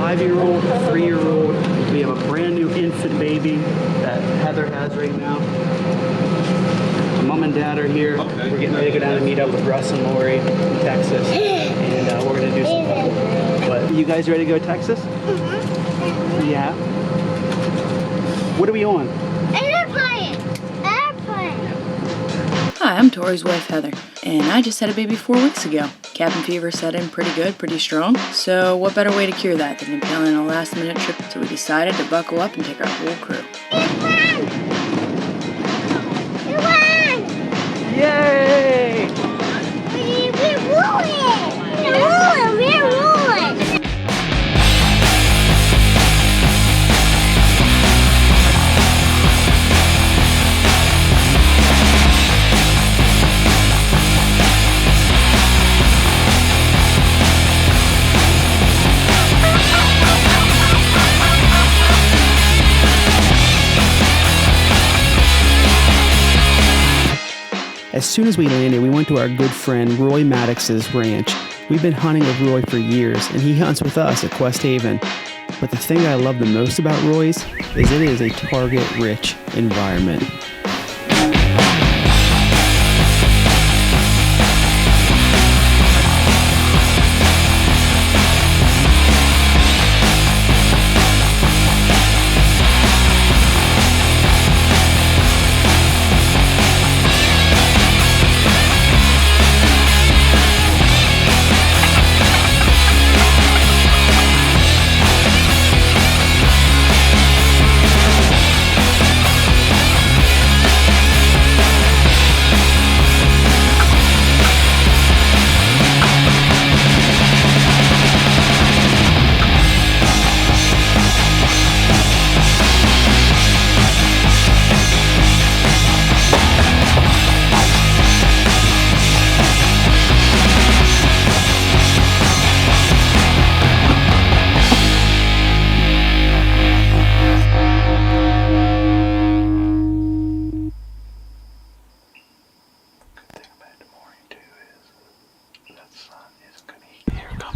5-year-old, a 3-year-old. We have a brand new infant baby that Heather has right now. Mom and Dad are here. Okay. We're getting ready to go down and meet up with Russ and Lori in Texas, and we're gonna do some. But you guys ready to go to Texas? Mm-hmm. Yeah. What are we on? Airplane. Hi, I'm Tori's wife Heather, and I just had a baby 4 weeks ago. Cabin fever set in pretty good, pretty strong. So what better way to cure that than to plan a last-minute trip? So we decided to buckle up and take our whole crew. Yay! We're rolling! We're rolling! As soon as we landed, we went to our good friend Roy Maddox's ranch. We've been hunting with Roy for years, and he hunts with us at Quest Haven. But the thing I love the most about Roy's is it is a target-rich environment.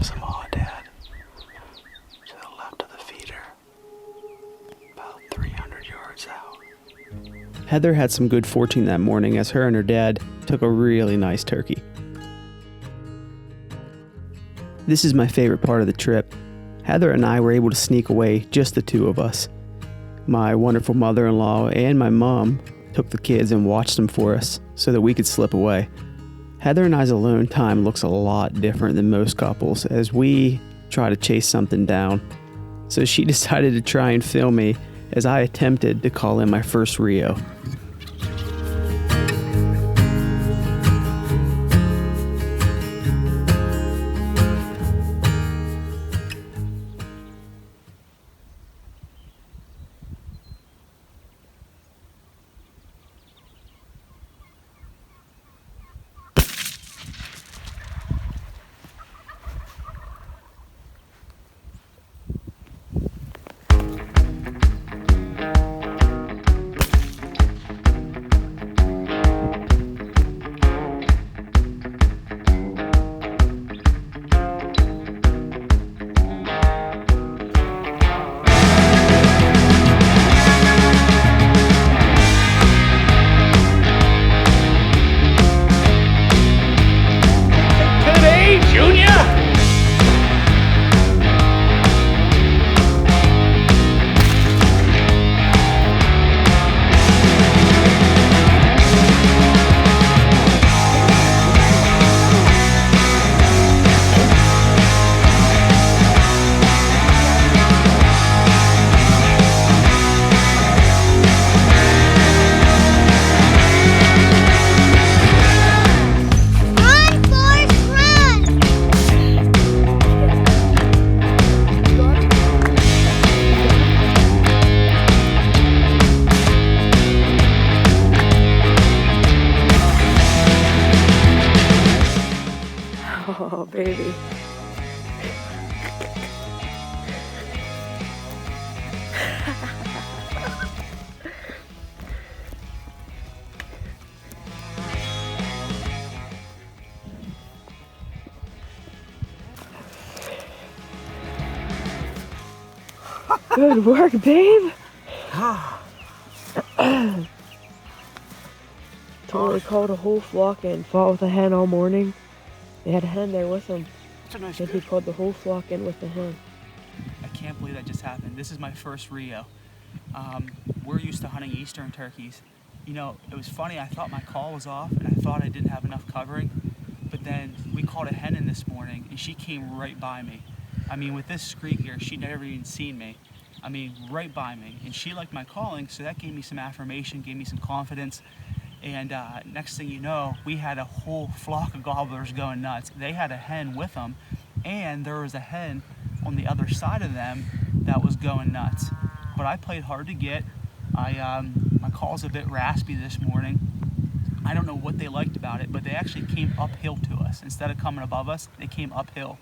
Some AOUDAD to the left of the feeder, about 300 yards out. Heather had some good fortune that morning as her and her dad took a really nice turkey. This is my favorite part of the trip. Heather and I were able to sneak away, just the two of us. My wonderful mother-in-law and my mom took the kids and watched them for us so that we could slip away. Heather and I's alone time looks a lot different than most couples as we try to chase something down. So she decided to try and film me as I attempted to call in my first Rio. Good work, babe. Totally called a whole flock and fought with a hen all morning. They had a hen there with him. That's a nice And he called the whole flock in with the hen. I can't believe that just happened. This is my first Rio. We're used to hunting eastern turkeys. You know, it was funny, I thought my call was off and I thought I didn't have enough covering, but then we called a hen in this morning and she came right by me. I mean, with this screek here, she'd never even seen me. I mean, right by me. And she liked my calling, so that gave me some affirmation, gave me some confidence. And next thing you know, we had a whole flock of gobblers going nuts. They had a hen with them, and there was a hen on the other side of them that was going nuts. But I played hard to get. My call's a bit raspy this morning. I don't know what they liked about it, but they actually came uphill to us. Instead of coming above us, they came uphill.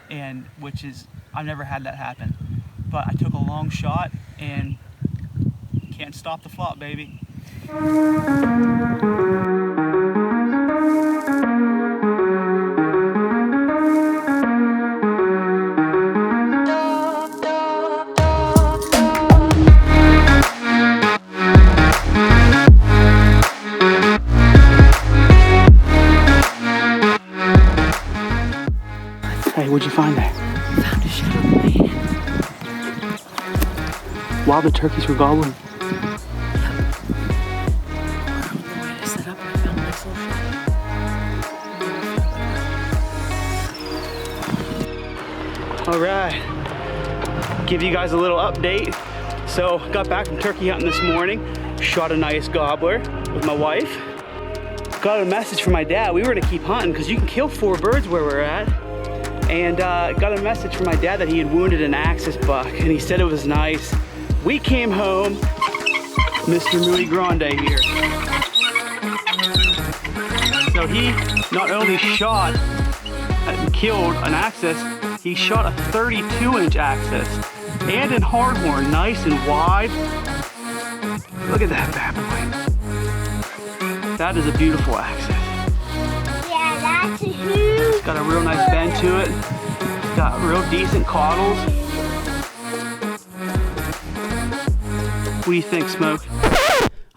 And which is, I've never had that happen. But I took a long shot and can't stop the flop, baby. Hey, what'd you find there? Found a shed on the way in. While the turkeys were gobbling. On the way to set up, I found a nice little shed. All right, give you guys a little update. So got back from turkey hunting this morning, shot a nice gobbler with my wife. Got a message from my dad. We were gonna keep hunting because you can kill 4 birds where we're at. And got a message from my dad that he had wounded an axis buck and he said it was nice. We came home, Mr. Muy Grande here. So he not only shot and killed an axis, he shot a 32-inch axis and in hardhorn, nice and wide. Look at that bad boy. That is a beautiful axis. Yeah, that's a huge. It's got a real nice bend to it. It's got real decent caudals. What do you think, Smoke?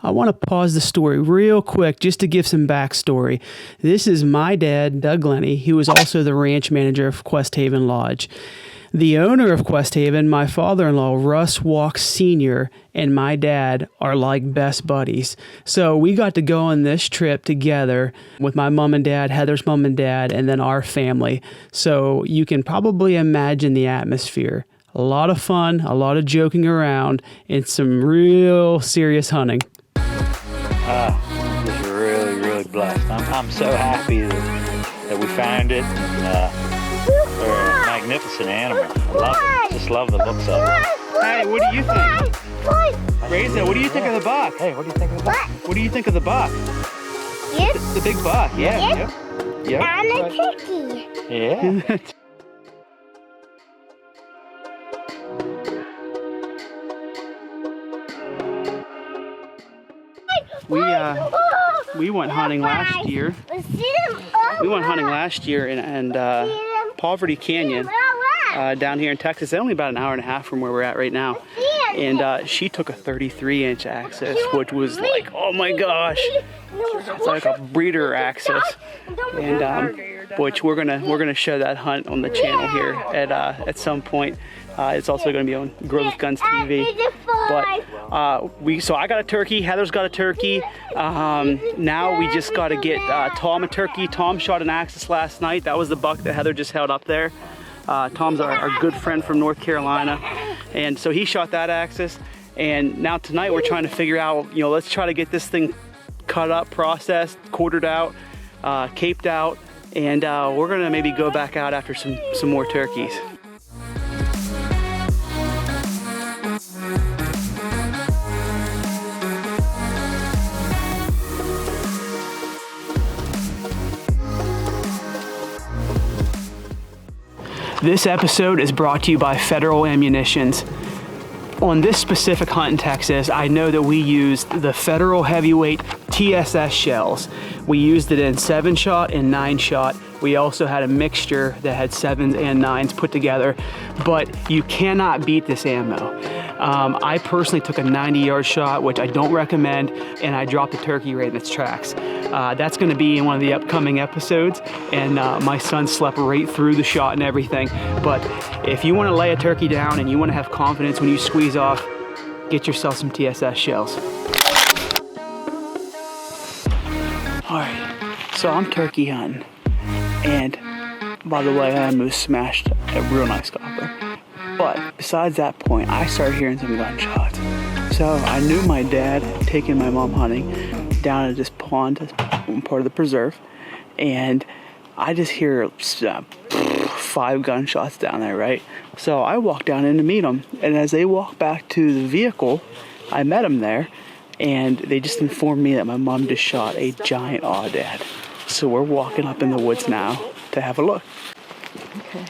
I want to pause the story real quick just to give some backstory. This is my dad, Doug Glenny, who was also the ranch manager of Quest Haven Lodge. The owner of Quest Haven, my father-in-law, Russ Walk Sr., and my dad are like best buddies. So we got to go on this trip together with my mom and dad, Heather's mom and dad, and then our family. So you can probably imagine the atmosphere. A lot of fun, a lot of joking around, and some real serious hunting. Just really, really blessed. I'm so happy that we found it. They're a magnificent animal. I love it. Just love the looks of it. Hey, what do you think? Reza, what do you think of the buck? Hey, what do you think of the buck? What do you think of the buck? Yep. The big buck, yeah. Yep. Yep. And a turkey. Yeah. We went hunting last year. We went hunting last year in Poverty Canyon down here in Texas. It's only about an hour and a half from where we're at right now. And she took a 33-inch axis, which was like, oh my gosh, it's like a breeder axis. And which we're gonna show that hunt on the channel here at some point. It's also going to be on Grow with Guns TV. But so I got a turkey. Heather's got a turkey. Now we just got to get Tom a turkey. Tom shot an axis last night. That was the buck that Heather just held up there. Tom's our good friend from North Carolina, and so he shot that axis. And now tonight we're trying to figure out, let's try to get this thing cut up, processed, quartered out, caped out, and we're gonna maybe go back out after some more turkeys. This episode is brought to you by Federal Ammunitions. On this specific hunt in Texas, I know that we used the Federal Heavyweight TSS shells. We used it in 7-shot and 9-shot. We also had a mixture that had 7s and 9s put together, but you cannot beat this ammo. I personally took a 90-yard shot, which I don't recommend, and I dropped the turkey right in its tracks. That's gonna be in one of the upcoming episodes, and my son slept right through the shot and everything. But if you wanna lay a turkey down and you wanna have confidence when you squeeze off, get yourself some TSS shells. All right, so I'm turkey hunting, and by the way, I almost smashed a real nice copper. But besides that point, I started hearing some gunshots. So I knew my dad had taken my mom hunting down at this pond, part of the preserve, and I just hear 5 gunshots down there, right? So I walked down in to meet them, and as they walked back to the vehicle, I met them there, and they just informed me that my mom just shot a giant AOUDAD. So we're walking up in the woods now to have a look. Okay.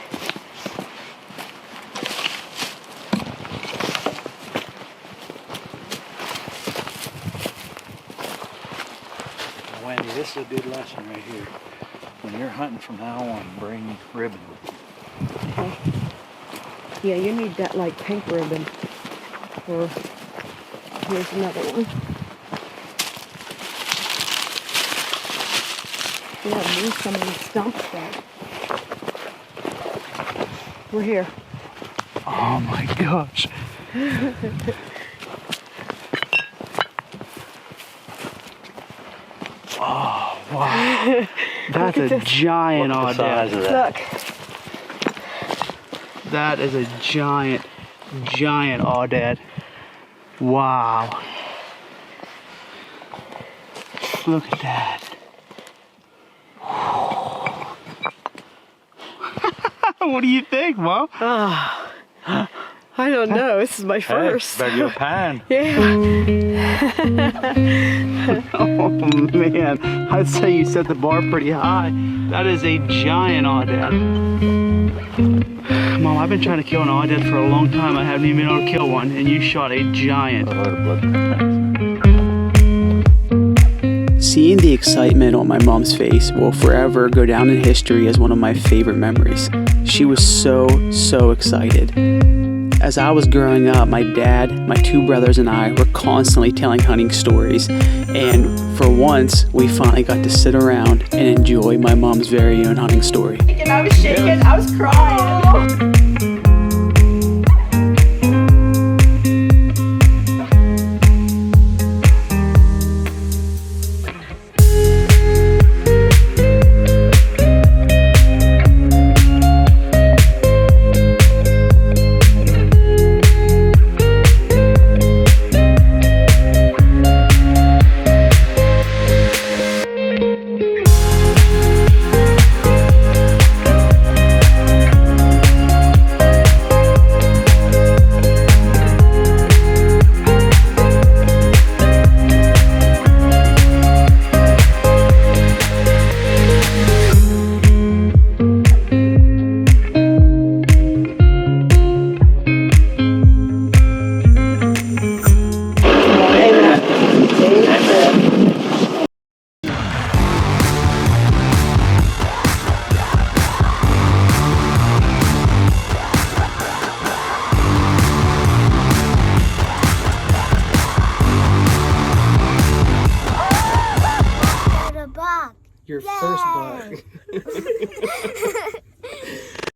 Wendy, this is a good lesson right here. When you're hunting from now on, bring ribbon with you. Okay. Yeah, you need that like pink ribbon. Or here's another one. Yeah, move some of these stumps back. We're here. Oh my gosh. Oh, wow. That's a giant Look the size AOUDAD. of that. Look. That is a giant AOUDAD. Wow. Look at that. What do you think, Mom? I don't know. This is my first. Hey, better go pine. Yeah. Oh man, I'd say you set the bar pretty high. That is a giant AOUDAD. Mom, I've been trying to kill an AOUDAD for a long time. I haven't even been able to kill one, and you shot a giant. Seeing the excitement on my mom's face will forever go down in history as one of my favorite memories. She was so excited. As I was growing up, my dad, my 2 brothers, and I were constantly telling hunting stories, and for once, we finally got to sit around and enjoy my mom's very own hunting story. I was shaking. I was crying. Got a buck. Your Yay! first buck.